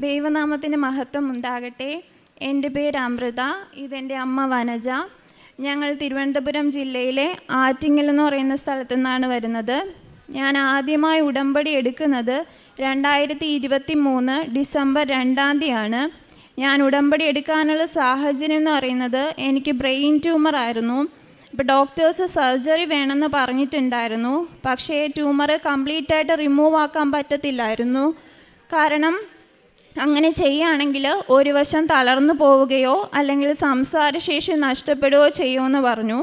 ദൈവനാമത്തിന് മഹത്വം ഉണ്ടാകട്ടെ. എൻ്റെ പേര് അമൃത, ഇതെൻ്റെ അമ്മ വനജ. ഞങ്ങൾ തിരുവനന്തപുരം ജില്ലയിലെ ആറ്റിങ്ങൽ എന്ന് പറയുന്ന സ്ഥലത്തു നിന്നാണ് വരുന്നത്. ഞാൻ ആദ്യമായി ഉടമ്പടി എടുക്കുന്നത് 2023 ഡിസംബർ 2-ാം തീയതിയാണ്. ഞാൻ ഉടമ്പടി എടുക്കാനുള്ള സാഹചര്യം എന്ന് പറയുന്നത് എനിക്ക് ബ്രെയിൻ ട്യൂമർ ആയിരുന്നു. ഇപ്പോൾ ഡോക്ടേഴ്സ് സർജറി വേണമെന്ന് പറഞ്ഞിട്ടുണ്ടായിരുന്നു. പക്ഷേ ട്യൂമർ കംപ്ലീറ്റായിട്ട് റിമൂവ് ആക്കാൻ പറ്റത്തില്ലായിരുന്നു. കാരണം അങ്ങനെ ചെയ്യുകയാണെങ്കിൽ ഒരു വശം തളർന്നു പോവുകയോ അല്ലെങ്കിൽ സംസാരശേഷി നഷ്ടപ്പെടുകയോ ചെയ്യുമെന്ന് പറഞ്ഞു.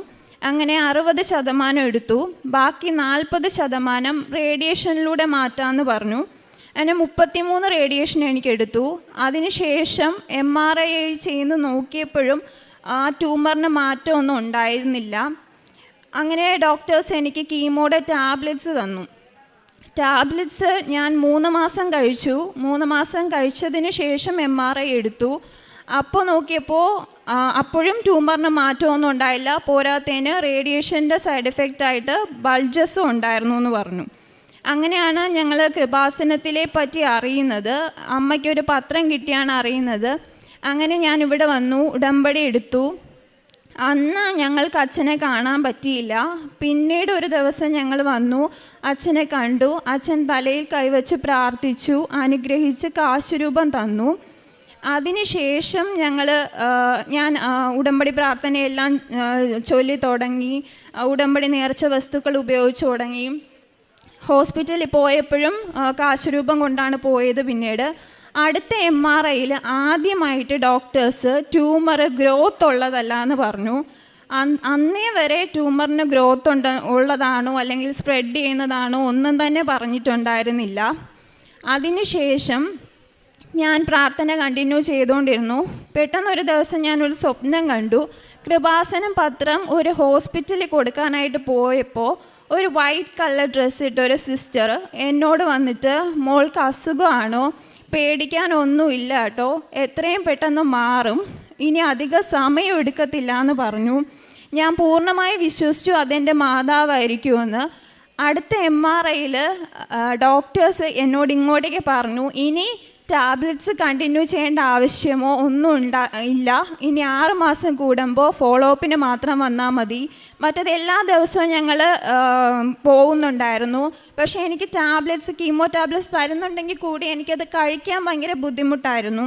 അങ്ങനെ 60% എടുത്തു. ബാക്കി 40% റേഡിയേഷനിലൂടെ മാറ്റാമെന്ന് പറഞ്ഞു. അങ്ങനെ 33 റേഡിയേഷൻ എനിക്കെടുത്തു. അതിനുശേഷം MRI ചെയ്ത് നോക്കിയപ്പോഴും ആ ട്യൂമറിന് മാറ്റമൊന്നും ഉണ്ടായിരുന്നില്ല. അങ്ങനെ ഡോക്ടേഴ്സ് എനിക്ക് കീമോയുടെ ടാബ്ലറ്റ്സ് തന്നു. ടാബ്ലറ്റ്സ് ഞാൻ 3 മാസം കഴിച്ചു. 3 മാസം കഴിച്ചതിന് ശേഷം MRI എടുത്തു. അപ്പോൾ നോക്കിയപ്പോൾ അപ്പോഴും ട്യൂമറിന് മാറ്റമൊന്നും ഉണ്ടായില്ല. പോരാത്തതിന് റേഡിയേഷൻ്റെ സൈഡ് എഫക്റ്റായിട്ട് ബൾജസും ഉണ്ടായിരുന്നു എന്ന് പറഞ്ഞു. അങ്ങനെയാണ് ഞങ്ങൾ കൃപാസനത്തിലെ പറ്റി അറിയുന്നത്. അമ്മയ്ക്കൊരു പത്രം കിട്ടിയാണ് അറിയുന്നത്. അങ്ങനെ ഞാനിവിടെ വന്നു, ഉടമ്പടി എടുത്തു. അന്ന് ഞങ്ങൾക്ക് അച്ഛനെ കാണാൻ പറ്റിയില്ല. പിന്നീട് ഒരു ദിവസം ഞങ്ങൾ വന്നു, അച്ഛനെ കണ്ടു. അച്ഛൻ തലയിൽ കൈവച്ച് പ്രാർത്ഥിച്ചു, അനുഗ്രഹിച്ച് കാശുരൂപം തന്നു. അതിനുശേഷം ഞാൻ ഉടമ്പടി പ്രാർത്ഥനയെല്ലാം ചൊല്ലി തുടങ്ങി. ഉടമ്പടി നേർച്ച വസ്തുക്കൾ ഉപയോഗിച്ച് തുടങ്ങി. ഹോസ്പിറ്റലിൽ പോയപ്പോഴും കാശുരൂപം കൊണ്ടാണ് പോയത്. പിന്നീട് അടുത്ത MRIയിൽ ആദ്യമായിട്ട് ഡോക്ടേഴ്സ് ട്യൂമർ ഗ്രോത്ത് ഉള്ളതല്ല എന്ന് പറഞ്ഞു. അന്നേ വരെ ട്യൂമറിന് ഗ്രോത്ത് ഉള്ളതാണോ അല്ലെങ്കിൽ സ്പ്രെഡ് ചെയ്യുന്നതാണോ ഒന്നും തന്നെ പറഞ്ഞിട്ടുണ്ടായിരുന്നില്ല. അതിനുശേഷം ഞാൻ പ്രാർത്ഥന കണ്ടിന്യൂ ചെയ്തുകൊണ്ടിരുന്നു. പെട്ടെന്നൊരു ദിവസം ഞാനൊരു സ്വപ്നം കണ്ടു. കൃപാസനം പത്രം ഒരു ഹോസ്പിറ്റലിൽ കൊടുക്കാനായിട്ട് പോയപ്പോൾ ഒരു വൈറ്റ് കളർ ഡ്രസ്സ് ഇട്ട ഒരു സിസ്റ്റർ എന്നോട് വന്നിട്ട്, മോൾക്ക് അസുഖമാണോ? പേടിക്കാനൊന്നുമില്ല കേട്ടോ, എത്രയും പെട്ടെന്ന് മാറും, ഇനി അധിക സമയം എടുക്കത്തില്ല എന്ന് പറഞ്ഞു. ഞാൻ പൂർണ്ണമായി വിശ്വസിച്ചു അതെൻ്റെ മാതാവായിരിക്കുമെന്ന്. അടുത്ത MRIയിൽ ഡോക്ടേഴ്സ് എന്നോട് ഇങ്ങോട്ടേക്ക് പറഞ്ഞു, ഇനി ടാബ്ലറ്റ്സ് കണ്ടിന്യൂ ചെയ്യേണ്ട ആവശ്യമോ ഒന്നും ഇല്ല, ഇനി 6 മാസം കൂടുമ്പോൾ ഫോളോ അപ്പിന് മാത്രം വന്നാൽ മതി. മറ്റത് എല്ലാ ദിവസവും ഞങ്ങൾ പോകുന്നുണ്ടായിരുന്നു. പക്ഷേ എനിക്ക് ടാബ്ലറ്റ്സ്, കീമോ ടാബ്ലറ്റ്സ് തരുന്നുണ്ടെങ്കിൽ കൂടി എനിക്കത് കഴിക്കാൻ ഭയങ്കര ബുദ്ധിമുട്ടായിരുന്നു.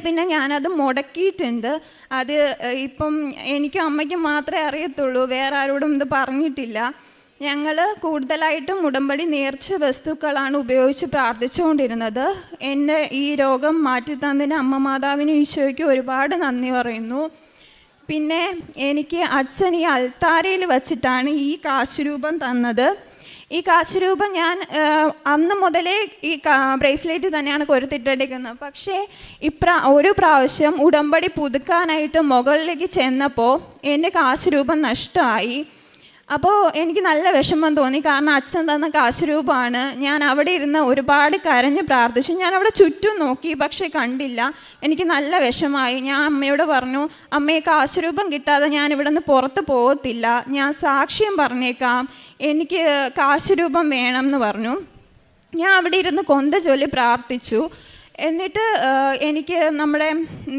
പിന്നെ ഞാനത് മുടക്കിയിട്ടുണ്ട്. അത് ഇപ്പം എനിക്കും അമ്മയ്ക്കും മാത്രമേ അറിയത്തുള്ളൂ, വേറെ ആരോടും ഇത് പറഞ്ഞിട്ടില്ല. ഞങ്ങൾ കൂടുതലായിട്ടും ഉടമ്പടി നേർച്ച വസ്തുക്കളാണ് ഉപയോഗിച്ച് പ്രാർത്ഥിച്ചുകൊണ്ടിരുന്നത്. എൻ്റെ ഈ രോഗം മാറ്റിത്തന്നതിന് അമ്മ മാതാവിനും ഈശോയ്ക്കും ഒരുപാട് നന്ദി പറയുന്നു. പിന്നെ എനിക്ക് അച്ഛൻ ഈ അൾത്താരയിൽ വച്ചിട്ടാണ് ഈ കാശുരൂപം തന്നത്. ഈ കാശുരൂപം ഞാൻ അന്ന് മുതലേ ഈ ബ്രേസ്ലെറ്റ് തന്നെയാണ് കൊരുത്തിട്ടെടുക്കുന്നത്. പക്ഷേ ഒരു പ്രാവശ്യം ഉടമ്പടി പുതുക്കാനായിട്ട് മുകളിലേക്ക് ചെന്നപ്പോൾ എൻ്റെ കാശുരൂപം നഷ്ടമായി. അപ്പോൾ എനിക്ക് നല്ല വിഷമം തോന്നി. കാരണം അച്ഛൻ തന്ന കാശുരൂപമാണ്. ഞാൻ അവിടെ ഇരുന്ന് ഒരുപാട് കരഞ്ഞ് പ്രാർത്ഥിച്ചു. ഞാൻ അവിടെ ചുറ്റും നോക്കി, പക്ഷേ കണ്ടില്ല. എനിക്ക് നല്ല വിഷമായി. ഞാൻ അമ്മയോട് പറഞ്ഞു, അമ്മയെ കാശുരൂപം കിട്ടാതെ ഞാൻ ഇവിടെ നിന്ന് പുറത്ത് പോകത്തില്ല, ഞാൻ സാക്ഷ്യം പറഞ്ഞേക്കാം, എനിക്ക് കാശുരൂപം വേണം എന്ന് പറഞ്ഞു. ഞാൻ അവിടെ ഇരുന്ന് കൊന്ത ചൊല്ലി പ്രാർത്ഥിച്ചു. എന്നിട്ട് എനിക്ക് നമ്മുടെ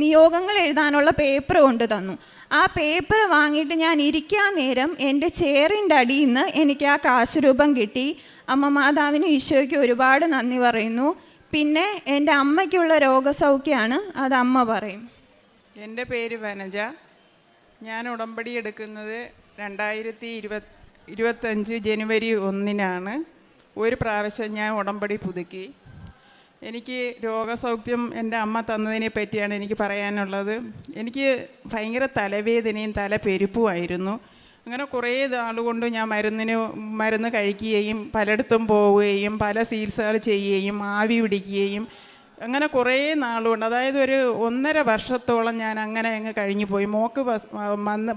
നിയോഗങ്ങൾ എഴുതാനുള്ള പേപ്പർ കൊണ്ട് തന്നു. ആ പേപ്പർ വാങ്ങിയിട്ട് ഞാൻ ഇരിക്കാൻ നേരം എൻ്റെ ചെയറിൻ്റെ അടിയിൽ നിന്ന് എനിക്ക് ആ കാശുരൂപം കിട്ടി. അമ്മ മാതാവിനും ഈശോയ്ക്കും ഒരുപാട് നന്ദി പറയുന്നു. പിന്നെ എൻ്റെ അമ്മയ്ക്കുള്ള രോഗസൗഖ്യമാണ്, അത് അമ്മ പറയും. എൻ്റെ പേര് വനജ. ഞാൻ ഉടമ്പടി എടുക്കുന്നത് 2025 ജനുവരി 1-നാണ്. ഒരു പ്രാവശ്യം ഞാൻ ഉടമ്പടി പുതുക്കി. എനിക്ക് രോഗസൗഖ്യം എൻ്റെ അമ്മ തന്നതിനെ പറ്റിയാണ് എനിക്ക് പറയാനുള്ളത്. എനിക്ക് ഭയങ്കര തലവേദനയും തലപ്പെരുപ്പുമായിരുന്നു. അങ്ങനെ കുറേ നാളുകൊണ്ട് ഞാൻ മരുന്ന് കഴിക്കുകയും പലയിടത്തും പോവുകയും പല ചികിത്സകൾ ചെയ്യുകയും ആവി പിടിക്കുകയും അങ്ങനെ കുറേ നാളുകൊണ്ട്, അതായത് ഒരു 1.5 വർഷത്തോളം ഞാൻ അങ്ങനെ അങ്ങ് കഴിഞ്ഞു പോയി. മോക്ക്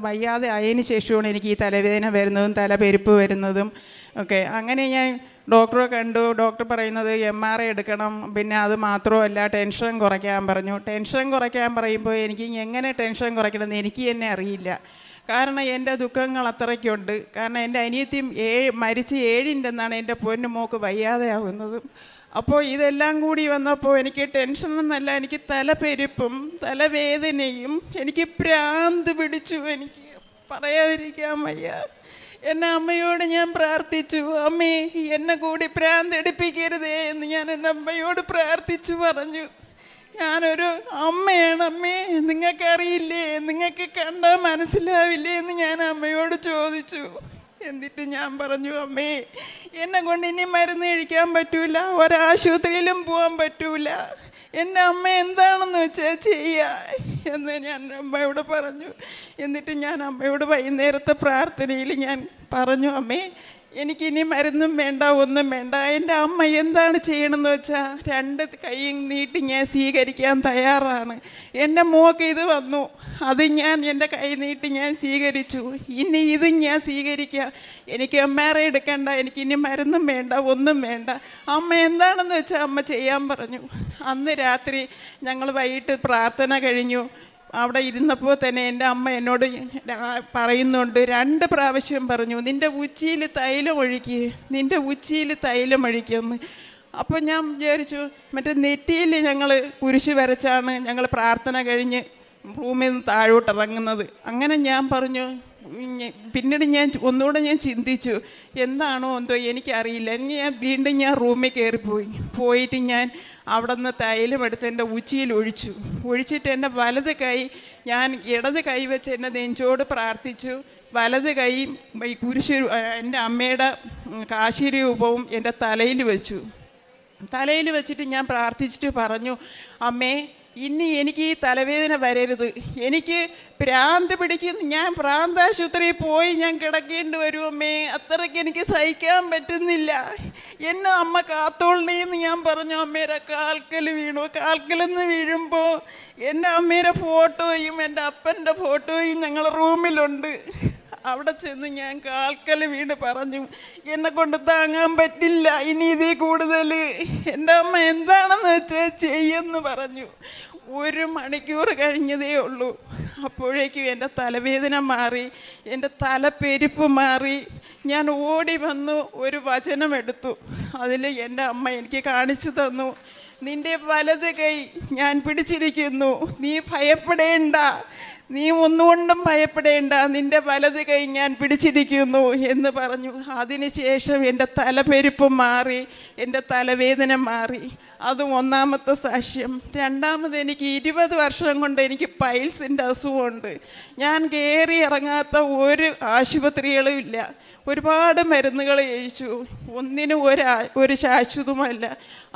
വയ്യാതെ ആയതിനു ശേഷമാണ് എനിക്ക് ഈ തലവേദന വരുന്നതും തലപ്പെരുപ്പ് വരുന്നതും ഒക്കെ. അങ്ങനെ ഞാൻ ഡോക്ടറെ കണ്ടു. ഡോക്ടർ പറയുന്നത് MRI എടുക്കണം, പിന്നെ അത് മാത്രമല്ല ടെൻഷൻ കുറയ്ക്കാൻ പറഞ്ഞു. ടെൻഷൻ കുറയ്ക്കാൻ പറയുമ്പോൾ എനിക്ക് എങ്ങനെ ടെൻഷൻ കുറയ്ക്കണമെന്ന് എനിക്ക് തന്നെ അറിയില്ല. കാരണം എൻ്റെ ദുഃഖങ്ങൾ അത്രയ്ക്കുണ്ട്. കാരണം എൻ്റെ അനിയത്തിയും മരിച്ച് 7 എൻ്റെ പൊന്നു മോക്ക് വയ്യാതെ ആവുന്നതും അപ്പോൾ ഇതെല്ലാം കൂടി വന്നപ്പോൾ എനിക്ക് ടെൻഷനൊന്നല്ല, എനിക്ക് തലപ്പെരുപ്പും തലവേദനയും, എനിക്ക് ഭ്രാന്ത് പിടിച്ചു. എനിക്ക് പറയാതിരിക്കാൻ വയ്യ. എന്നെ അമ്മയോട് ഞാൻ പ്രാർത്ഥിച്ചു, അമ്മേ എന്നെ കൂടി ഭ്രാന്തെടുപ്പിക്കരുതേ എന്ന് ഞാൻ എൻ്റെ അമ്മയോട് പ്രാർത്ഥിച്ചു പറഞ്ഞു. ഞാനൊരു അമ്മയാണ്, അമ്മേ നിങ്ങൾക്കറിയില്ലേ, നിങ്ങൾക്ക് കണ്ടാൽ മനസ്സിലാവില്ലേ എന്ന് ഞാൻ അമ്മയോട് ചോദിച്ചു. എന്നിട്ട് ഞാൻ പറഞ്ഞു, അമ്മേ എന്നെ കൊണ്ട് ഇനി മരുന്ന് കഴിക്കാൻ പറ്റൂല, ഒരാശുപത്രിയിലും പോകാൻ പറ്റൂല, എൻ്റെ അമ്മ എന്താണെന്ന് വെച്ചാൽ ചെയ്യുക എന്ന് ഞാൻ അമ്മയോട് പറഞ്ഞു. എന്നിട്ട് ഞാൻ അമ്മയോട് വൈകുന്നേരത്തെ പ്രാർത്ഥനയിൽ ഞാൻ പറഞ്ഞു, അമ്മേ എനിക്കിനി മരുന്നും വേണ്ട, ഒന്നും വേണ്ട, എൻ്റെ അമ്മ എന്താണ് ചെയ്യണമെന്ന് വെച്ചാൽ 2 കൈയും നീട്ടി ഞാൻ സ്വീകരിക്കാൻ തയ്യാറാണ്. എൻ്റെ മോക്ക് ഇത് വന്നു, അത് ഞാൻ എൻ്റെ കൈ നീട്ടി ഞാൻ സ്വീകരിച്ചു, ഇനി ഇതും ഞാൻ സ്വീകരിക്കാം. എനിക്ക് MRI എടുക്കണ്ട, എനിക്കിനി മരുന്നും വേണ്ട, ഒന്നും വേണ്ട, അമ്മ എന്താണെന്ന് വെച്ചാൽ അമ്മ ചെയ്യാൻ പറഞ്ഞു. അന്ന് രാത്രി ഞങ്ങൾ വൈകിട്ട് പ്രാർത്ഥന കഴിഞ്ഞു. അവിടെ ഇരുന്നപ്പോൾ തന്നെ എൻ്റെ അമ്മ എന്നോട് പറയുന്നുണ്ട്, 2 പ്രാവശ്യം പറഞ്ഞു, നിൻ്റെ ഉച്ചിയിൽ തൈലം ഒഴിക്കുക, നിൻ്റെ ഉച്ചിയിൽ തൈലം ഒഴിക്കുമെന്ന്. അപ്പോൾ ഞാൻ വിചാരിച്ചു, മറ്റേ നെറ്റിയിൽ ഞങ്ങൾ കുരിശ് വരച്ചാണ് ഞങ്ങൾ പ്രാർത്ഥന കഴിഞ്ഞ് റൂമിൽ നിന്ന് താഴോട്ട് ഇറങ്ങുന്നത്. അങ്ങനെ ഞാൻ പറഞ്ഞു, പിന്നീട് ഞാൻ ഒന്നുകൂടെ ഞാൻ ചിന്തിച്ചു, എന്താണോ എന്തോ എനിക്കറിയില്ല. വീണ്ടും ഞാൻ റൂമിൽ പോയിട്ട് ഞാൻ അവിടെ നിന്ന് തൈലം എടുത്ത് എൻ്റെ ഉച്ചിയിൽ ഒഴിച്ചിട്ട് എൻ്റെ വലത് കൈ ഞാൻ ഇടത് കൈ വെച്ച് എൻ്റെ നെഞ്ചോട് പ്രാർത്ഥിച്ചു. വലത് കൈ ഈ കുരിശ് എൻ്റെ അമ്മയുടെ കാശിരൂപവും എൻ്റെ തലയിൽ വെച്ചിട്ട് ഞാൻ പ്രാർത്ഥിച്ചിട്ട് പറഞ്ഞു, അമ്മേ ഇനി എനിക്ക് ഈ തലവേദന വരരുത്, എനിക്ക് ഭ്രാന്ത് പിടിക്കുന്നു, ഞാൻ ഭ്രാന്താശുപത്രിയിൽ പോയി ഞാൻ കിടക്കേണ്ടി വരും അമ്മേ, അത്രയ്ക്ക് എനിക്ക് സഹിക്കാൻ പറ്റുന്നില്ല, എന്നെ അമ്മ കാത്തോളണേന്ന് ഞാൻ പറഞ്ഞു. അമ്മേരെ കാൽക്കൽ വീണു. കാൽക്കലെന്ന് വീഴുമ്പോൾ എൻ്റെ അമ്മേരെ ഫോട്ടോയും എൻ്റെ അപ്പൻ്റെ ഫോട്ടോയും ഞങ്ങളുടെ റൂമിലുണ്ട്. അവിടെ ചെന്ന് ഞാൻ കാൽക്കൽ വീണ് പറഞ്ഞു, എന്നെ കൊണ്ട് താങ്ങാൻ പറ്റില്ല, ഇനി ഇതിൽ കൂടുതൽ എൻ്റെ അമ്മ എന്താണെന്ന് വെച്ചാൽ ചെയ്യുമെന്ന് പറഞ്ഞു. 1 മണിക്കൂർ കഴിഞ്ഞതേ ഉള്ളൂ. അപ്പോഴേക്കും എൻ്റെ തലവേദന മാറി, എൻ്റെ തലപ്പെരുപ്പ് മാറി. ഞാൻ ഓടി വന്നു ഒരു വചനം എടുത്തു. അതിൽ എൻ്റെ അമ്മ എനിക്ക് കാണിച്ചു തന്നു, നിൻ്റെ വലത് കൈ ഞാൻ പിടിച്ചിരിക്കുന്നു, നീ ഭയപ്പെടേണ്ട, നീ ഒന്നുകൊണ്ടും ഭയപ്പെടേണ്ട, നിൻ്റെ വലത് കൈ ഞാൻ പിടിച്ചിരിക്കുന്നു എന്ന് പറഞ്ഞു. അതിനുശേഷം എൻ്റെ തലപ്പെരുപ്പ് മാറി, എൻ്റെ തലവേദന മാറി. അതും 1ാമത്തെ സാക്ഷ്യം. 2ാമത് എനിക്ക് 20 വർഷം കൊണ്ട് എനിക്ക് പൈൽസിൻ്റെ അസുഖമുണ്ട്. ഞാൻ കയറി ഇറങ്ങാത്ത ഒരു ആശുപത്രികളും ഇല്ല. ഒരുപാട് മരുന്നുകൾ കഴിച്ചു, ഒന്നിനും ഒരു ശാശ്വതമല്ല.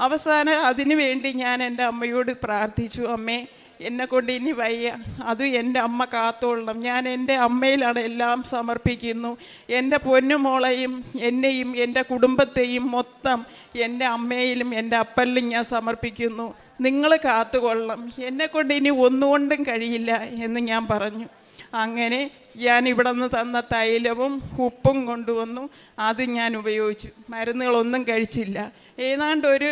അവസാനം അതിനു വേണ്ടി ഞാൻ എൻ്റെ അമ്മയോട് പ്രാർത്ഥിച്ചു, അമ്മേ എന്നെക്കൊണ്ട് ഇനി വയ്യ, അത് എൻ്റെ അമ്മ കാത്തോളണം, ഞാൻ എൻ്റെ അമ്മയിലാണ് എല്ലാം സമർപ്പിക്കുന്നു. എൻ്റെ പൊന്നുമോളെയും എന്നെയും എൻ്റെ കുടുംബത്തെയും മൊത്തം എൻ്റെ അമ്മയിലും എൻ്റെ അപ്പനിലും ഞാൻ സമർപ്പിക്കുന്നു. നിങ്ങൾ കാത്തുകൊള്ളണം, എന്നെക്കൊണ്ട് ഇനി ഒന്നുകൊണ്ടും കഴിയില്ല എന്ന് ഞാൻ പറഞ്ഞു. അങ്ങനെ ഞാൻ ഇവിടെ നിന്ന് തന്ന തൈലവും ഉപ്പും കൊണ്ടുവന്നു. അത് ഞാൻ ഉപയോഗിച്ചു. മരുന്നുകളൊന്നും കഴിച്ചില്ല. ഏതാണ്ട് ഒരു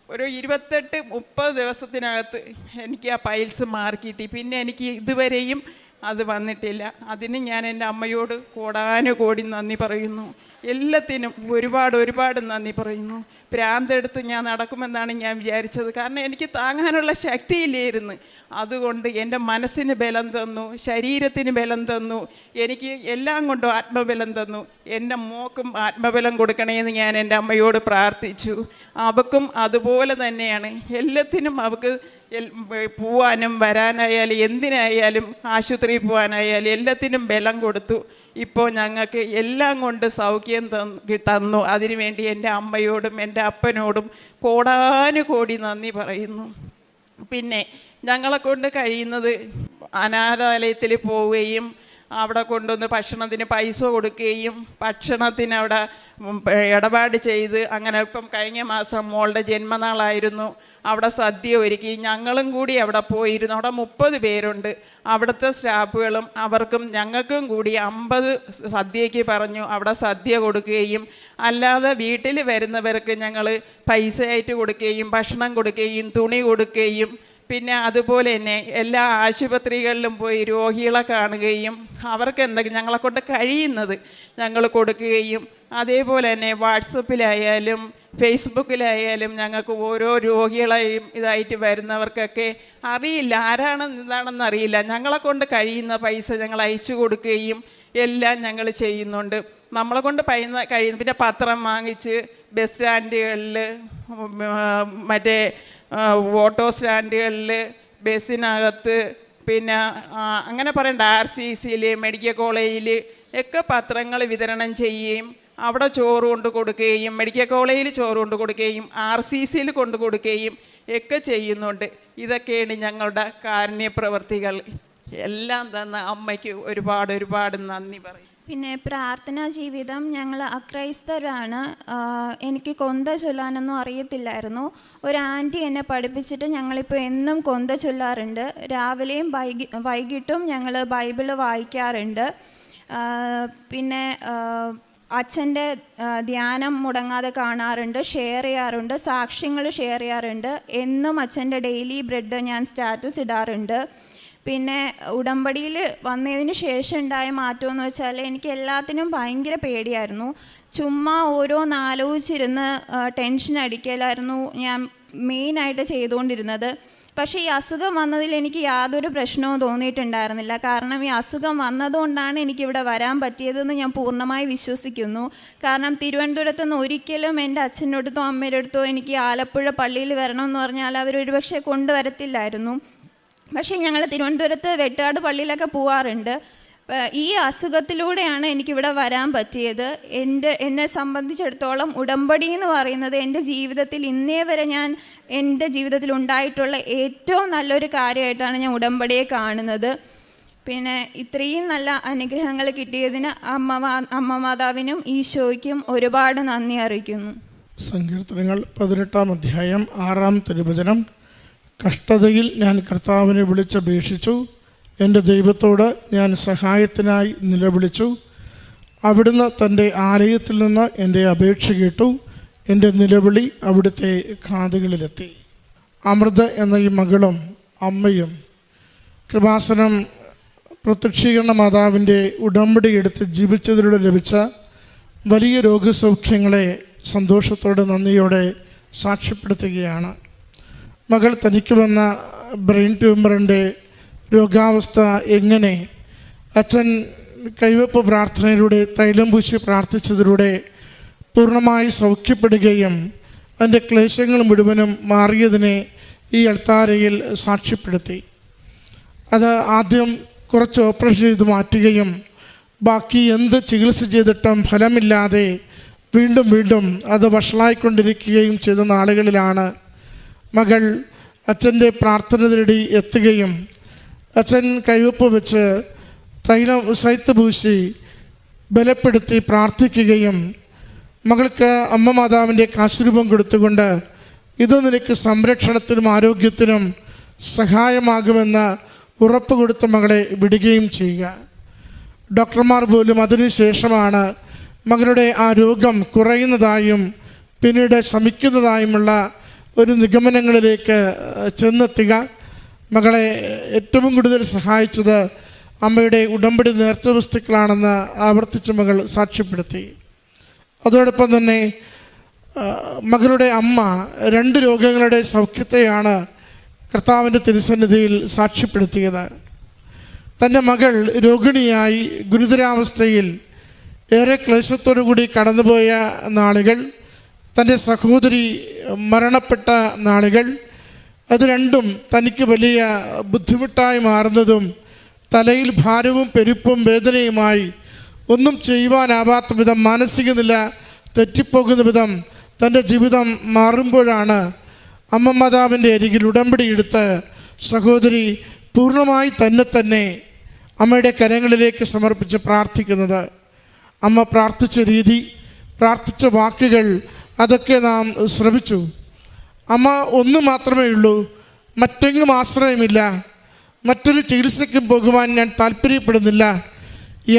28-30 ദിവസത്തിനകത്ത് എനിക്ക് ആ പൈൽസ് മാർക്കിട്ടി. പിന്നെ എനിക്ക് ഇതുവരെയും അത് വന്നിട്ടില്ല. അതിന് ഞാൻ എൻ്റെ അമ്മയോട് കോടാനുകോടി നന്ദി പറയുന്നു. എല്ലാത്തിനും ഒരുപാട് നന്ദി പറയുന്നു. ഭ്രാന്തെടുത്ത് ഞാൻ നടക്കുമെന്നാണ് ഞാൻ വിചാരിച്ചത്. കാരണം എനിക്ക് താങ്ങാനുള്ള ശക്തിയില്ലായിരുന്നു. അതുകൊണ്ട് എൻ്റെ മനസ്സിന് ബലം തന്നു, ശരീരത്തിന് ബലം തന്നു, എനിക്ക് എല്ലാം കൊണ്ടും ആത്മബലം തന്നു. എൻ്റെ മോക്കും ആത്മബലം കൊടുക്കണേന്ന് ഞാൻ എൻ്റെ അമ്മയോട് പ്രാർത്ഥിച്ചു. അവൾക്കും അതുപോലെ തന്നെയാണ്. എല്ലാത്തിനും അവൾക്ക് പോവാനും വരാനായാലും എന്തിനായാലും ആശുപത്രിയിൽ പോകാനായാലും എല്ലാത്തിനും ബലം കൊടുത്തു. ഇപ്പോൾ ഞങ്ങൾക്ക് എല്ലാം കൊണ്ട് സൗഖ്യം തന്നു. അതിനുവേണ്ടി എൻ്റെ അമ്മയോടും എൻ്റെ അപ്പനോടും കോടാനുകോടി നന്ദി പറയുന്നു. പിന്നെ ഞങ്ങളെ കൊണ്ട് കഴിയുന്നത് അനാഥാലയത്തിൽ പോവുകയും അവിടെ കൊണ്ടുവന്ന് ഭക്ഷണത്തിന് പൈസ കൊടുക്കുകയും ഭക്ഷണത്തിന് അവിടെ ഇടപാട് ചെയ്ത്, അങ്ങനെ ഇപ്പം കഴിഞ്ഞ മാസം മോളുടെ ജന്മനാളായിരുന്നു, അവിടെ സദ്യ ഒരുക്കി. ഞങ്ങളും കൂടി അവിടെ പോയിരുന്നു. അവിടെ 30 പേരുണ്ട്. അവിടുത്തെ സ്റ്റാഫുകളും അവർക്കും ഞങ്ങൾക്കും കൂടി 50 സദ്യയ്ക്ക് പറഞ്ഞു അവിടെ സദ്യ കൊടുക്കുകയും, അല്ലാതെ വീട്ടിൽ വരുന്നവർക്ക് ഞങ്ങൾ പൈസയായിട്ട് കൊടുക്കുകയും ഭക്ഷണം കൊടുക്കുകയും തുണി കൊടുക്കുകയും, പിന്നെ അതുപോലെ തന്നെ എല്ലാ ആശുപത്രികളിലും പോയി രോഗികളെ കാണുകയും അവർക്ക് എന്തെങ്കിലും ഞങ്ങളെക്കൊണ്ട് കഴിയുന്നത് ഞങ്ങൾ കൊടുക്കുകയും, അതേപോലെ തന്നെ വാട്സപ്പിലായാലും ഫേസ്ബുക്കിലായാലും ഞങ്ങൾക്ക് ഓരോ രോഗികളെയും ഇതായിട്ട് വരുന്നവർക്കൊക്കെ അറിയില്ല, ആരാണ് എന്താണെന്ന് അറിയില്ല. ഞങ്ങളെ കൊണ്ട് കഴിയുന്ന പൈസ ഞങ്ങൾ അയച്ചു കൊടുക്കുകയും എല്ലാം ഞങ്ങൾ ചെയ്യുന്നുണ്ട്. നമ്മളെ കൊണ്ട് കഴിയുന്ന പിന്നെ പത്രം വാങ്ങിച്ച് ബസ് സ്റ്റാൻഡുകളിൽ, മറ്റേ ഓട്ടോ സ്റ്റാൻഡുകളിൽ, ബസ്സിനകത്ത്, പിന്നെ അങ്ങനെ പറയണ്ട RCCയിൽ, മെഡിക്കൽ കോളേജിൽ ഒക്കെ പത്രങ്ങൾ വിതരണം ചെയ്യുകയും അവിടെ ചോറ് കൊണ്ട് കൊടുക്കുകയും, മെഡിക്കൽ കോളേജിൽ ചോറ് കൊണ്ട് കൊടുക്കുകയും RCCയിൽ കൊണ്ട് കൊടുക്കുകയും ഒക്കെ ചെയ്യുന്നുണ്ട്. ഇതൊക്കെയാണ് ഞങ്ങളുടെ കാരുണ്യ പ്രവർത്തികൾ. എല്ലാം തന്ന അമ്മയ്ക്ക് ഒരുപാട് നന്ദി പറയും. പിന്നെ പ്രാർത്ഥനാ ജീവിതം, ഞങ്ങൾ അക്രൈസ്തരാണ്. എനിക്ക് കൊന്ത ചൊല്ലാനൊന്നും അറിയത്തില്ലായിരുന്നു. ഒരു ആൻറ്റി എന്നെ പഠിപ്പിച്ചിട്ട് ഞങ്ങളിപ്പോൾ എന്നും കൊന്ത ചൊല്ലാറുണ്ട്. രാവിലെയും വൈകിട്ടും ഞങ്ങൾ ബൈബിള് വായിക്കാറുണ്ട്. പിന്നെ അച്ഛൻ്റെ ധ്യാനം മുടങ്ങാതെ കാണാറുണ്ട്, ഷെയർ ചെയ്യാറുണ്ട്, സാക്ഷ്യങ്ങൾ ഷെയർ ചെയ്യാറുണ്ട്. എന്നും അച്ഛൻ്റെ ഡെയിലി ബ്രെഡ് ഞാൻ സ്റ്റാറ്റസ് ഇടാറുണ്ട്. പിന്നെ ഉടമ്പടിയിൽ വന്നതിന് ശേഷം ഉണ്ടായ മാറ്റമെന്ന് വെച്ചാൽ എനിക്ക് എല്ലാത്തിനും ഭയങ്കര പേടിയായിരുന്നു. ചുമ്മാ ഓരോന്ന് ആലോചിച്ചിരുന്ന് ടെൻഷൻ അടിക്കലായിരുന്നു ഞാൻ മെയിനായിട്ട് ചെയ്തുകൊണ്ടിരുന്നത്. പക്ഷേ ഈ അസുഖം വന്നതിൽ എനിക്ക് യാതൊരു പ്രശ്നവും തോന്നിയിട്ടുണ്ടായിരുന്നില്ല. കാരണം ഈ അസുഖം വന്നതുകൊണ്ടാണ് എനിക്കിവിടെ വരാൻ പറ്റിയതെന്ന് ഞാൻ പൂർണ്ണമായി വിശ്വസിക്കുന്നു. കാരണം തിരുവനന്തപുരത്ത് നിന്ന് ഒരിക്കലും എൻ്റെ അച്ഛൻ്റെ അടുത്തോ അമ്മയുടെ അടുത്തോ എനിക്ക് ആലപ്പുഴ പള്ളിയിൽ വരണമെന്ന് പറഞ്ഞാൽ അവരൊരുപക്ഷെ കൊണ്ടുവരത്തില്ലായിരുന്നു. പക്ഷേ ഞങ്ങൾ തിരുവനന്തപുരത്ത് വെട്ടാട് പള്ളിയിലൊക്കെ പോവാറുണ്ട്. ഈ അസുഖത്തിലൂടെയാണ് എനിക്കിവിടെ വരാൻ പറ്റിയത്. എന്നെ സംബന്ധിച്ചിടത്തോളം ഉടമ്പടി എന്ന് പറയുന്നത് എൻ്റെ ജീവിതത്തിൽ ഇന്നേ വരെ എൻ്റെ ജീവിതത്തിൽ ഉണ്ടായിട്ടുള്ള ഏറ്റവും നല്ലൊരു കാര്യമായിട്ടാണ് ഞാൻ ഉടമ്പടിയെ കാണുന്നത്. പിന്നെ ഇത്രയും നല്ല അനുഗ്രഹങ്ങൾ കിട്ടിയതിന് അമ്മ മാതാവിനും ഈശോയ്ക്കും ഒരുപാട് നന്ദി അറിയിക്കുന്നു. സങ്കീർത്തനങ്ങൾ 18-ാം അധ്യായം 6-ാം തിരുവചനം. കഷ്ടതയിൽ ഞാൻ കർത്താവിനെ വിളിച്ചപേക്ഷിച്ചു, എൻ്റെ ദൈവത്തോട് ഞാൻ സഹായത്തിനായി നിലവിളിച്ചു. അവിടുന്ന് തൻ്റെ ആലയത്തിൽ നിന്ന് എൻ്റെ അപേക്ഷ കേട്ടു, എൻ്റെ നിലവിളി അവിടുത്തെ കാതുകളിലെത്തി. അമൃത എന്ന ഈ മകളും അമ്മയും കൃപാസനം പ്രത്യക്ഷീകരണ മാതാവിൻ്റെ ഉടമ്പടി എടുത്ത് ജീവിച്ചതിലൂടെ ലഭിച്ച വലിയ രോഗസൗഖ്യങ്ങളെ സന്തോഷത്തോടെ നന്ദിയോടെ സാക്ഷ്യപ്പെടുത്തുകയാണ്. മകൾ തനിക്ക് വന്ന ബ്രെയിൻ ട്യൂമറിൻ്റെ രോഗാവസ്ഥ എങ്ങനെ അച്ഛൻ കൈവെപ്പ് പ്രാർത്ഥനയിലൂടെ തൈലം പൂശി പ്രാർത്ഥിച്ചതിലൂടെ പൂർണ്ണമായി സൗഖ്യപ്പെടുകയും അതിൻ്റെ ക്ലേശങ്ങൾ മുഴുവനും മാറിയതിനെ ഈ അൾത്താരയിൽ സാക്ഷ്യപ്പെടുത്തി. അത് ആദ്യം കുറച്ച് ഓപ്പറേഷൻ ചെയ്ത് മാറ്റുകയും ബാക്കി എന്ത് ചികിത്സ ചെയ്തിട്ടും ഫലമില്ലാതെ വീണ്ടും അത് വഷളായിക്കൊണ്ടിരിക്കുകയും ചെയ്ത നാളുകളിലാണ് മകൾ അച്ഛൻ്റെ പ്രാർത്ഥന തേടി എത്തുകയും അച്ഛൻ കൈവപ്പ് വെച്ച് തൈലം സൈത്ത് പൂശി ബലപ്പെടുത്തി പ്രാർത്ഥിക്കുകയും മകൾക്ക് അമ്മ മാതാവിൻ്റെ കാശുരൂപം കൊടുത്തുകൊണ്ട് ഇത് നിനക്ക് സംരക്ഷണത്തിനും ആരോഗ്യത്തിനും സഹായമാകുമെന്ന് ഉറപ്പ് കൊടുത്ത മകളെ വിടുകയും ചെയ്യുക. ഡോക്ടർമാർ പോലും അതിനുശേഷമാണ് മകളുടെ ആ രോഗം കുറയുന്നതായും പിന്നീട് ശമിക്കുന്നതായുമുള്ള ഒരു നിഗമനങ്ങളിലേക്ക് ചെന്നെത്തുക. മകളെ ഏറ്റവും കൂടുതൽ സഹായിച്ചത് അമ്മയുടെ ഉടമ്പടി നേർച്ച വസ്തുക്കളാണെന്ന് ആവർത്തിച്ച് മകൾ സാക്ഷ്യപ്പെടുത്തി. അതോടൊപ്പം തന്നെ മകളുടെ അമ്മ 2 രോഗങ്ങളുടെ സൗഖ്യത്തെയാണ് കർത്താവിൻ്റെ തിരുസന്നിധിയിൽ സാക്ഷ്യപ്പെടുത്തിയത്. തൻ്റെ മകൾ രോഗിണിയായി ഗുരുതരാവസ്ഥയിൽ ഏറെ ക്ലേശത്തോടു കൂടി കടന്നുപോയ നാളുകൾ, തൻ്റെ സഹോദരി മരണപ്പെട്ട നാളുകൾ, അത് രണ്ടും തനിക്ക് വലിയ ബുദ്ധിമുട്ടായി മാറുന്നതും തലയിൽ ഭാരവും പെരുപ്പും വേദനയുമായി ഒന്നും ചെയ്യുവാനാവാത്ത വിധം മാനസിക നില തെറ്റിപ്പോകുന്ന വിധം തൻ്റെ ജീവിതം മാറുമ്പോഴാണ് അമ്മ മാതാവിൻ്റെ അരികിൽ ഉടമ്പടി എടുത്ത് സഹോദരി പൂർണ്ണമായി തന്നെ അമ്മയുടെ കരങ്ങളിലേക്ക് സമർപ്പിച്ച് പ്രാർത്ഥിക്കുന്നത്. അമ്മ പ്രാർത്ഥിച്ച രീതി, പ്രാർത്ഥിച്ച വാക്കുകൾ അതൊക്കെ നാം ശ്രവിച്ചു. അമ്മ ഒന്ന് മാത്രമേ ഉള്ളൂ, മറ്റെങ്ങും ആശ്രയമില്ല, മറ്റൊരു ചികിത്സയ്ക്കും പോകുവാൻ ഞാൻ താല്പര്യപ്പെടുന്നില്ല.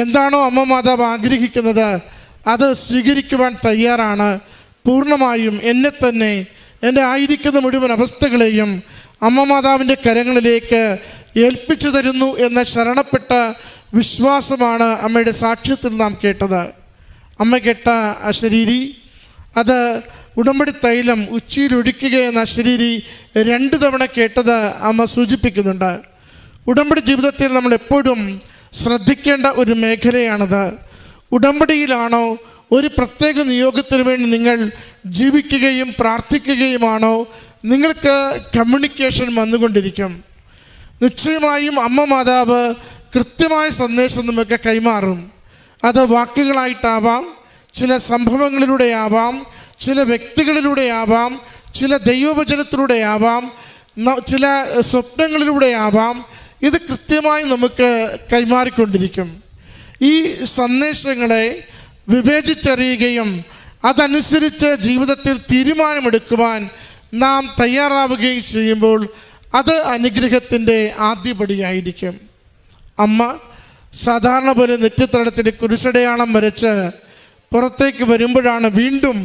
എന്താണോ അമ്മ മാതാവ് ആഗ്രഹിക്കുന്നത് അത് സ്വീകരിക്കുവാൻ തയ്യാറാണ്. പൂർണ്ണമായും എന്നെ തന്നെ, എൻ്റെ ആയിരിക്കുന്ന മുഴുവൻ അവസ്ഥകളെയും അമ്മ മാതാവിൻ്റെ കരങ്ങളിലേക്ക് ഏൽപ്പിച്ചു തരുന്നു എന്ന ശരണപ്പെട്ട വിശ്വാസമാണ് അമ്മയുടെ സാക്ഷ്യത്തിൽ നാം കേട്ടത്. അമ്മ കേട്ട അശരീരി അത് ഉടമ്പടി തൈലം ഉച്ചിയിലൊഴിക്കുകയെന്ന ശരീരി 2 തവണ കേട്ടത് അമ്മ സൂചിപ്പിക്കുന്നുണ്ട്. ഉടമ്പടി ജീവിതത്തിൽ നമ്മൾ എപ്പോഴും ശ്രദ്ധിക്കേണ്ട ഒരു മേഖലയാണത്. ഉടമ്പടിയിലാണോ ഒരു പ്രത്യേക നിയോഗത്തിന് വേണ്ടി നിങ്ങൾ ജീവിക്കുകയും പ്രാർത്ഥിക്കുകയുമാണോ, നിങ്ങൾക്ക് കമ്മ്യൂണിക്കേഷൻ വന്നുകൊണ്ടിരിക്കും. നിശ്ചയമായും അമ്മ മാതാവ് കൃത്യമായ സന്ദേശം നമുക്ക് കൈമാറും. അത് വാക്കുകളായിട്ടാവാം, ചില സംഭവങ്ങളിലൂടെയാവാം, ചില വ്യക്തികളിലൂടെയാവാം, ചില ദൈവവചനത്തിലൂടെയാവാം, ചില സ്വപ്നങ്ങളിലൂടെയാവാം. ഇത് കൃത്യമായി നമുക്ക് കൈമാറിക്കൊണ്ടിരിക്കും. ഈ സന്ദേശങ്ങളെ വിവേചിച്ചറിയുകയും അതനുസരിച്ച് ജീവിതത്തിൽ തീരുമാനമെടുക്കുവാൻ നാം തയ്യാറാവുകയും ചെയ്യുമ്പോൾ അത് അനുഗ്രഹത്തിൻ്റെ ആദ്യപടിയായിരിക്കും. അമ്മ സാധാരണ പോലെ നെറ്റിത്തടത്തിൽ കുരിശടയാളം വരച്ച് പുറത്തേക്ക് വരുമ്പോഴാണ് വീണ്ടും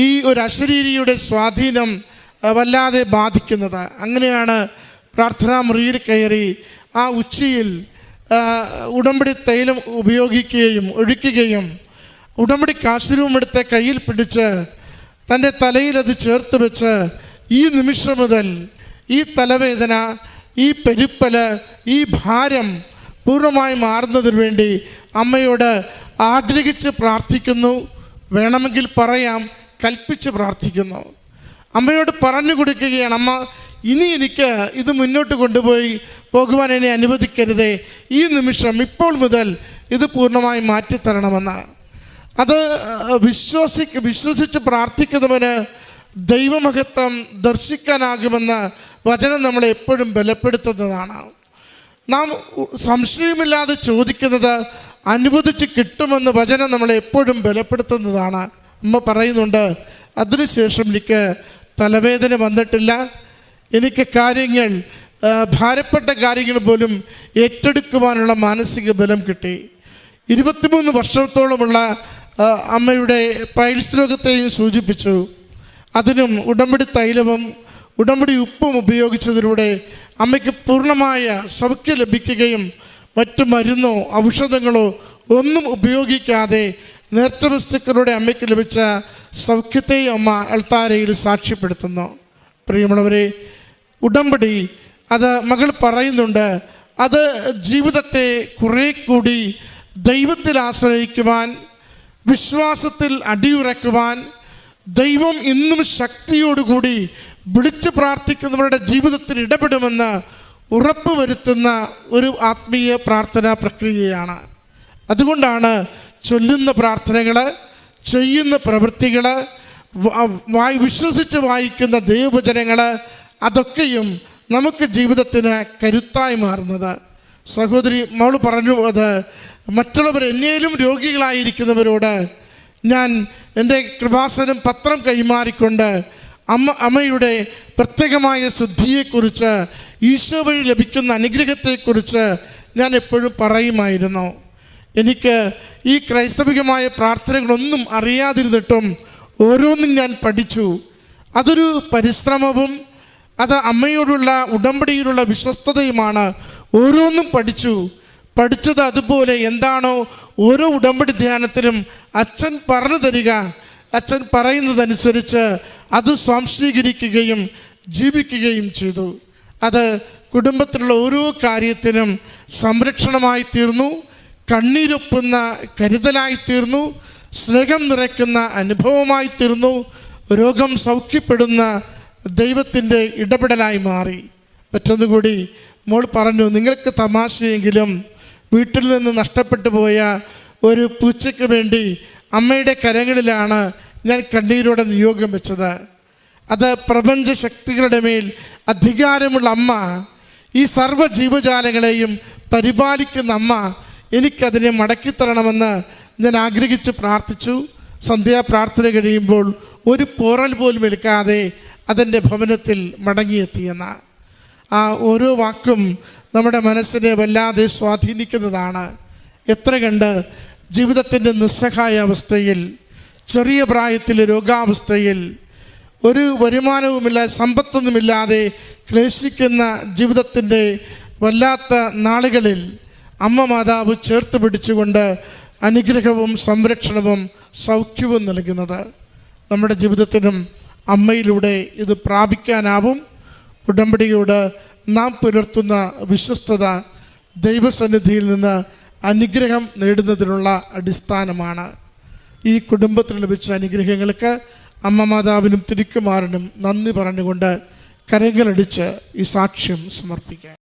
ഈ ഒരു അശരീരിയുടെ സ്വാധീനം വല്ലാതെ ബാധിക്കുന്നത്. അങ്ങനെയാണ് പ്രാർത്ഥനാ മുറിയിൽ കയറി ആ ഉച്ചിയിൽ ഉടമ്പടി തൈലം ഉപയോഗിക്കുകയും ഒഴിക്കുകയും ഉടമ്പടി കാശുരൂപമെടുത്ത് കയ്യിൽ പിടിച്ച് തൻ്റെ തലയിൽ അത് ചേർത്ത് വെച്ച് ഈ നിമിഷം മുതൽ ഈ തലവേദന, ഈ പെരുപ്പല്, ഈ ഭാരം പൂർണ്ണമായി മാറുന്നതിന് വേണ്ടി അമ്മയോട് ആഗ്രഹിച്ച് പ്രാർത്ഥിക്കുന്നു. വേണമെങ്കിൽ പറയാം, കൽപ്പിച്ച് പ്രാർത്ഥിക്കുന്നു. അമ്മയോട് പറഞ്ഞു കൊടുക്കുകയാണ്, അമ്മ ഇനി എനിക്ക് ഇത് മുന്നോട്ട് കൊണ്ടുപോയി പോകുവാൻ എന്നെ അനുവദിക്കരുതേ, ഈ നിമിഷം ഇപ്പോൾ മുതൽ ഇത് പൂർണ്ണമായി മാറ്റിത്തരണമെന്ന്. അത് വിശ്വസിച്ച് പ്രാർത്ഥിക്കുന്നവന് ദൈവമഹത്വം ദർശിക്കാനാകുമെന്ന് വചനം നമ്മളെ എപ്പോഴും ബലപ്പെടുത്തുന്നതാണ്. നാം സംശയമില്ലാതെ ചോദിക്കുന്നത് അനുവദിച്ച് കിട്ടുമെന്ന് വചനം നമ്മളെ എപ്പോഴും ബലപ്പെടുത്തുന്നതാണ്. അമ്മ പറയുന്നുണ്ട്, അതിനുശേഷം എനിക്ക് തലവേദന വന്നിട്ടില്ല, എനിക്ക് കാര്യങ്ങൾ ഭാരപ്പെട്ട കാര്യങ്ങൾ പോലും ഏറ്റെടുക്കുവാനുള്ള മാനസിക ബലം കിട്ടി. 23 വർഷത്തോളമുള്ള അമ്മയുടെ പൈൽസ് രോഗത്തെയും സൂചിപ്പിച്ചു. അതിനും ഉടമ്പടി തൈലവും ഉടമ്പടി ഉപ്പും ഉപയോഗിച്ചതിലൂടെ അമ്മയ്ക്ക് പൂർണ്ണമായ സൗഖ്യം ലഭിക്കുകയും മറ്റു മരുന്നോ ഔഷധങ്ങളോ ഒന്നും ഉപയോഗിക്കാതെ നേർച്ച വസ്തുക്കളുടെ അമ്മയ്ക്ക് ലഭിച്ച സൗഖ്യത്തെയും അമ്മ അൾത്താരയിൽ സാക്ഷ്യപ്പെടുത്തുന്നു. പ്രിയമുള്ളവരെ, ഉടമ്പടി അത് മകൾ പറയുന്നുണ്ട്, അത് ജീവിതത്തെ കുറേ കൂടി ദൈവത്തിൽ ആശ്രയിക്കുവാൻ, വിശ്വാസത്തിൽ അടിയുറക്കുവാൻ, ദൈവം ഇന്നും ശക്തിയോടുകൂടി വിളിച്ചു പ്രാർത്ഥിക്കുന്നവരുടെ ജീവിതത്തിൽ ഇടപെടുമെന്ന് ഉറപ്പ് വരുത്തുന്ന ഒരു ആത്മീയ പ്രാർത്ഥനാ പ്രക്രിയയാണ്. അതുകൊണ്ടാണ് ചൊല്ലുന്ന പ്രാർത്ഥനകൾ, ചെയ്യുന്ന പ്രവൃത്തികൾ, വിശ്വസിച്ച് വായിക്കുന്ന ദൈവവചനങ്ങൾ, അതൊക്കെയും നമുക്ക് ജീവിതത്തിന് കരുത്തായി മാറുന്നത്. സഹോദരി മകൾ പറഞ്ഞു, അത് മറ്റുള്ളവർ എന്നേലും രോഗികളായിരിക്കുന്നവരോട് ഞാൻ എൻ്റെ കൃപാസനം പത്രം കൈമാറിക്കൊണ്ട് അമ്മയുടെ പ്രത്യേകമായ ശുദ്ധിയെക്കുറിച്ച്, ഈശോ വഴി ലഭിക്കുന്ന അനുഗ്രഹത്തെക്കുറിച്ച് ഞാൻ എപ്പോഴും പറയുമായിരുന്നു. എനിക്ക് ഈ ക്രൈസ്തവികമായ പ്രാർത്ഥനകളൊന്നും അറിയാതിരുന്നിട്ടും ഓരോന്നും ഞാൻ പഠിച്ചു. അതൊരു പരിശ്രമവും അത് അമ്മയോടുള്ള ഉടമ്പടിയിലുള്ള വിശ്വസ്തതയുമാണ്. ഓരോന്നും പഠിച്ചത് അതുപോലെ എന്താണോ ഓരോ ഉടമ്പടി ധ്യാനത്തിലും അച്ഛൻ പറഞ്ഞു തരിക, അച്ഛൻ പറയുന്നതനുസരിച്ച് അത് സ്വാംശീകരിക്കുകയും ജീവിക്കുകയും ചെയ്തു. അത് കുടുംബത്തിലുള്ള ഓരോ കാര്യത്തിനും സംരക്ഷണമായി തീർന്നു, കണ്ണീരൊപ്പുന്ന കരുതലായി തീർന്നു, സ്നേഹം നിറയ്ക്കുന്ന അനുഭവമായി തീർന്നു, രോഗം സൗഖ്യപ്പെടുന്ന ദൈവത്തിൻ്റെ ഇടപെടലായി മാറി. മറ്റൊന്നുകൂടി മോൾ പറഞ്ഞു, നിങ്ങൾക്ക് തമാശയെങ്കിലും വീട്ടിൽ നിന്ന് നഷ്ടപ്പെട്ടു പോയ ഒരു പൂച്ചയ്ക്ക് വേണ്ടി അമ്മയുടെ കരങ്ങളിലാണ് ഞാൻ കണ്ണീരോടെ നിയോഗം വെച്ചത്. അത് പ്രപഞ്ച ശക്തികളുടെ മേൽ അധികാരമുള്ള അമ്മ, ഈ സർവ്വ ജീവജാലങ്ങളെയും പരിപാലിക്കുന്ന അമ്മ, എനിക്കതിനെ മടക്കിത്തരണമെന്ന് ഞാൻ ആഗ്രഹിച്ച് പ്രാർത്ഥിച്ചു. സന്ധ്യാപ്രാർത്ഥന കഴിയുമ്പോൾ ഒരു പോറൽ പോലും ഏൽക്കാതെ അതെൻ്റെ ഭവനത്തിൽ മടങ്ങിയെത്തിയെന്ന ആ ഓരോ വാക്കും നമ്മുടെ മനസ്സിനെ വല്ലാതെ സ്വാധീനിക്കുന്നതാണ്. എത്ര കണ്ട് ജീവിതത്തിൻ്റെ നിസ്സഹായ അവസ്ഥയിൽ, ചെറിയ പ്രായത്തിൽ രോഗാവസ്ഥയിൽ, ഒരു വരുമാനവുമില്ല, സമ്പത്തൊന്നുമില്ലാതെ ക്ലേശിക്കുന്ന ജീവിതത്തിൻ്റെ വല്ലാത്ത നാളുകളിൽ അമ്മ മാതാവ് ചേർത്ത് പിടിച്ചുകൊണ്ട് അനുഗ്രഹവും സംരക്ഷണവും സൗഖ്യവും നൽകുന്നത്. നമ്മുടെ ജീവിതത്തിനും അമ്മയിലൂടെ ഇത് പ്രാപിക്കാനാവും. ഉടമ്പടിയോട് നാം പുലർത്തുന്ന വിശ്വസ്തത ദൈവസന്നിധിയിൽ നിന്ന് അനുഗ്രഹം നേടുന്നതിനുള്ള അടിസ്ഥാനമാണ്. ഈ കുടുംബത്തിന് ലഭിച്ച അനുഗ്രഹങ്ങൾക്ക് അമ്മ മാതാവിനും തിരുക്കുമാരനും നന്ദി പറഞ്ഞുകൊണ്ട് കരങ്ങളടിച്ച് ഈ സാക്ഷ്യം സമർപ്പിക്കാം.